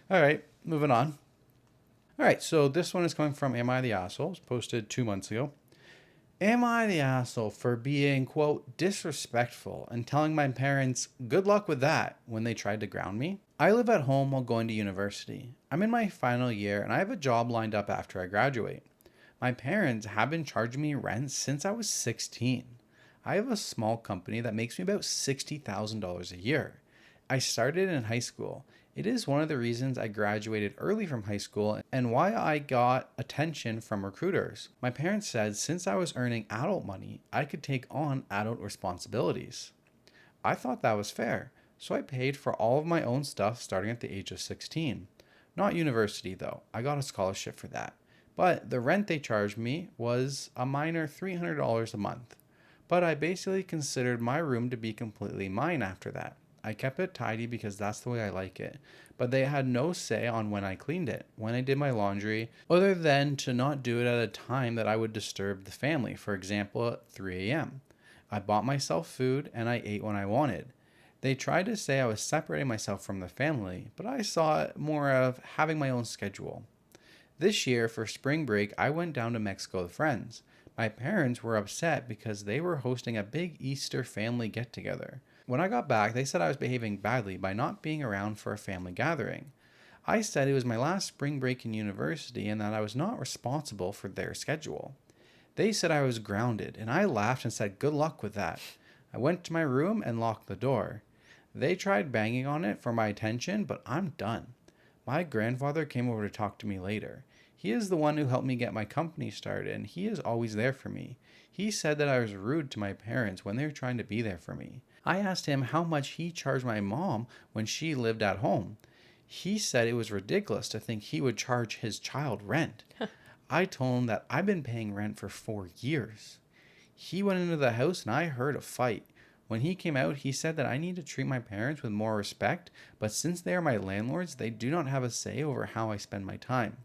All right, moving on. All right, so this one is coming from Am I the Asshole? It was posted 2 months ago. Am I the asshole for being, quote, disrespectful and telling my parents good luck with that when they tried to ground me? I live at home while going to university. I'm in my final year and I have a job lined up after I graduate. My parents have been charging me rent since I was 16. I have a small company that makes me about $60,000 a year. I started in high school. It is one of the reasons I graduated early from high school and why I got attention from recruiters. My parents said since I was earning adult money, I could take on adult responsibilities. I thought that was fair, so I paid for all of my own stuff starting at the age of 16. Not university though, I got a scholarship for that. But the rent they charged me was a minor $300 a month. But I basically considered my room to be completely mine after that. I kept it tidy because that's the way I like it. But they had no say on when I cleaned it, when I did my laundry, other than to not do it at a time that I would disturb the family, for example at 3 a.m. I bought myself food and I ate when I wanted. They tried to say I was separating myself from the family, but I saw it more of having my own schedule. This year, for spring break, I went down to Mexico with friends. My parents were upset because they were hosting a big Easter family get-together. When I got back, they said I was behaving badly by not being around for a family gathering. I said it was my last spring break in university and that I was not responsible for their schedule. They said I was grounded, and I laughed and said good luck with that. I went to my room and locked the door. They tried banging on it for my attention, but I'm done. My grandfather came over to talk to me later. He is the one who helped me get my company started, and he is always there for me. He said that I was rude to my parents when they were trying to be there for me. I asked him how much he charged my mom when she lived at home. He said it was ridiculous to think he would charge his child rent. I told him that I've been paying rent for 4 years. He went into the house and I heard a fight. When he came out, he said that I need to treat my parents with more respect, but since they are my landlords, they do not have a say over how I spend my time.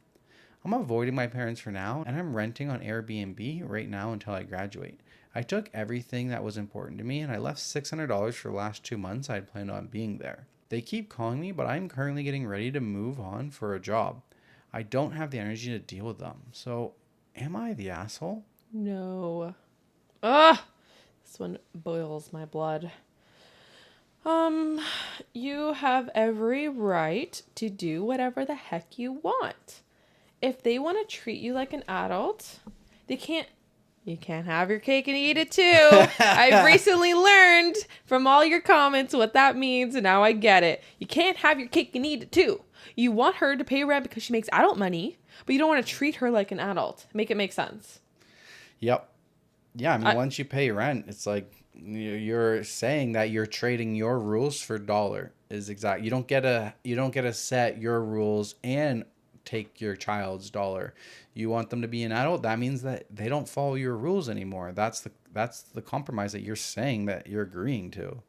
I'm avoiding my parents for now, and I'm renting on Airbnb right now until I graduate. I took everything that was important to me, and I left $600 for the last 2 months I had planned on being there. They keep calling me, but I'm currently getting ready to move on for a job. I don't have the energy to deal with them. So, am I the asshole? No. Ugh! This one boils my blood. You have every right to do whatever the heck you want. If they want to treat you like an adult, you can't have your cake and eat it too. I've recently learned from all your comments what that means, and now I get it. You can't have your cake and eat it too. You want her to pay rent because she makes adult money, but you don't want to treat her like an adult. Make it make sense. Yep. Yeah, I mean, once you pay rent, it's like you're saying that you're trading your rules for dollar. Is exact. You don't get to set your rules and take your child's dollar. You want them to be an adult. That means that they don't follow your rules anymore. That's the compromise that you're saying that you're agreeing to.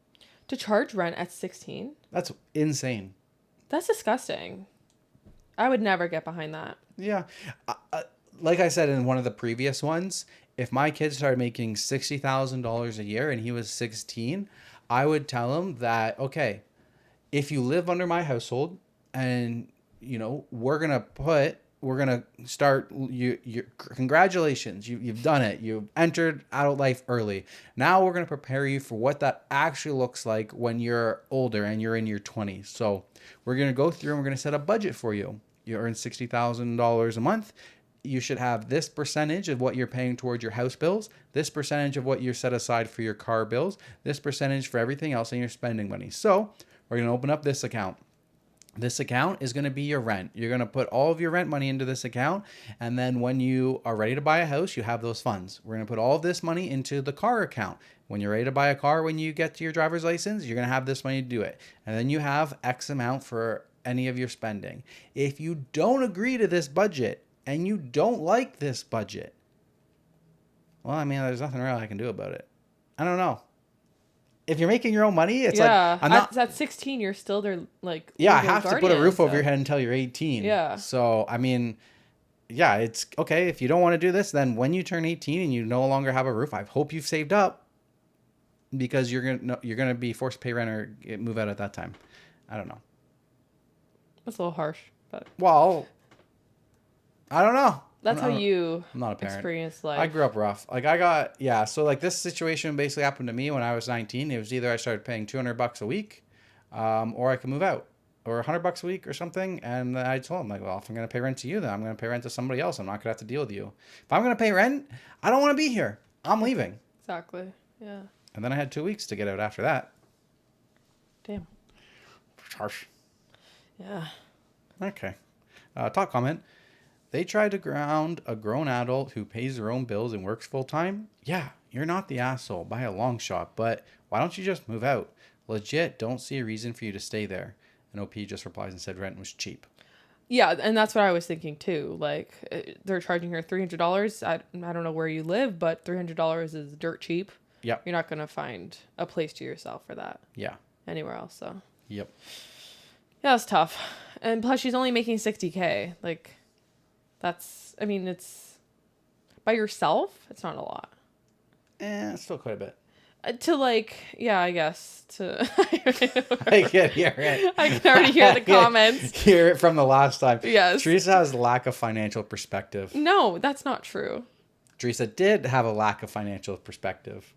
To charge rent at 16? That's insane. That's disgusting. I would never get behind that. Yeah. Like I said in one of the previous ones, if my kid started making $60,000 a year and he was 16, I would tell him that, okay, if you live under my household and, we're going to start, congratulations, you've done it. You've entered adult life early. Now we're going to prepare you for what that actually looks like when you're older and you're in your 20s. So we're going to go through and we're going to set a budget for you. You earn $60,000 a month. You should have this percentage of what you're paying towards your house bills, this percentage of what you're set aside for your car bills, this percentage for everything else in your spending money. So we're going to open up this account. This account is going to be your rent. You're going to put all of your rent money into this account. And then when you are ready to buy a house, you have those funds. We're going to put all of this money into the car account. When you're ready to buy a car, when you get to your driver's license, you're going to have this money to do it. And then you have X amount for any of your spending. If you don't agree to this budget, and you don't like this budget, well, I mean, there's nothing really I can do about it. I don't know. If you're making your own money, it's like I'm not. At 16, you're still their like. Yeah, I have to put a roof over your head until you're 18. Yeah. So I mean, yeah, it's okay if you don't want to do this. Then when you turn 18 and you no longer have a roof, I hope you've saved up, because you're gonna be forced to pay rent or move out at that time. I don't know. That's a little harsh, but Well, I don't know. that's how I'm you not a parent. experience life. I grew up rough. Like so like this situation basically happened to me when I was 19. It was either I started paying $200 a week, or I could move out, or $100 a week or something. And I told him, like, well, if I'm going to pay rent to you, then I'm going to pay rent to somebody else. I'm not going to have to deal with you. If I'm going to pay rent, I don't want to be here. I'm leaving. Exactly. Yeah. And then I had 2 weeks to get out after that. Damn. It's harsh. Yeah. Okay. Top comment. They tried to ground a grown adult who pays their own bills and works full time. Yeah, you're not the asshole by a long shot, but why don't you just move out? Legit, don't see a reason for you to stay there. And OP just replies and said rent was cheap. Yeah, and that's what I was thinking too. Like, they're charging her $300. I don't know where you live, but $300 is dirt cheap. Yep. You're not going to find a place to yourself for that. Yeah. Anywhere else, so. Yep. Yeah, it's tough. And plus, she's only making $60K. Like, that's, I mean, it's, by yourself, it's not a lot. Still quite a bit. To like, yeah, I guess. To I can hear it. I can already hear the comments. Hear it from the last time. Yes. Teresa has a lack of financial perspective. No, that's not true. Teresa did have a lack of financial perspective.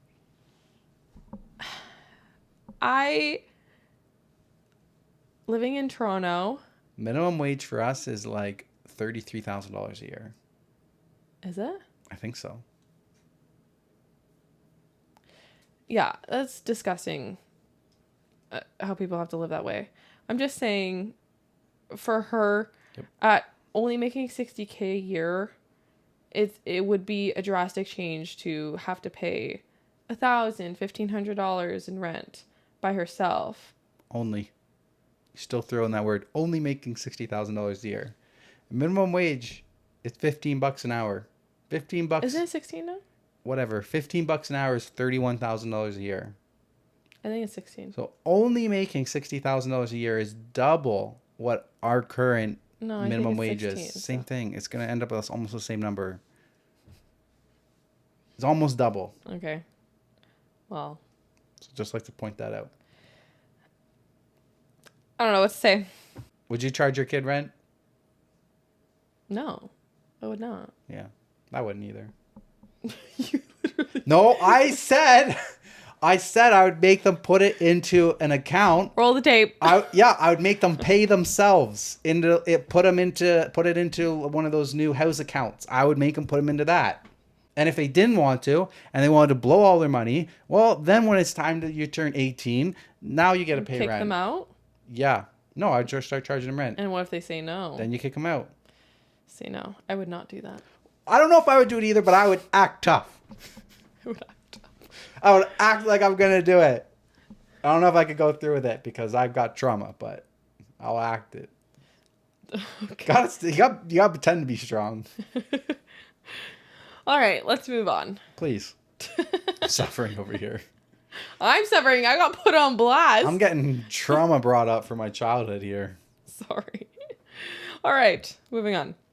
Living in Toronto. Minimum wage for us is like $33,000 a year. Is it? I think so. Yeah, that's disgusting. How people have to live that way. I'm just saying, for her, at only making $60K a year, it would be a drastic change to have to pay $1,000, $1,500 in rent by herself. Only. Still throw in that word. Only making $60,000 a year. Minimum wage is $15 an hour. $15. Isn't it 16 now? Whatever. $15 an hour is $31,000 a year. I think it's 16. So only making $60,000 a year is double what our current minimum wage is. 16, Same thing. It's going to end up with almost the same number. It's almost double. Okay. Well. So just like to point that out. I don't know what to say. Would you charge your kid rent? No, I would not. Yeah, I wouldn't either. You literally... No, I said I would make them put it into an account. Roll the tape. I would make them pay themselves into it. Put it into one of those new house accounts. I would make them put them into that. And if they didn't want to, and they wanted to blow all their money, well, then when it's time to you turn 18, now you get to pay rent. Kick them out? Yeah. No, I'd just start charging them rent. And what if they say no? Then you kick them out. Say no. I would not do that. I don't know if I would do it either, but I would act tough. I would act tough. I would act like I'm going to do it. I don't know if I could go through with it because I've got trauma, but I'll act it. Okay. You got to pretend to be strong. All right, let's move on. Please. I'm suffering over here. I'm suffering. I got put on blast. I'm getting trauma brought up from my childhood here. Sorry. All right, moving on.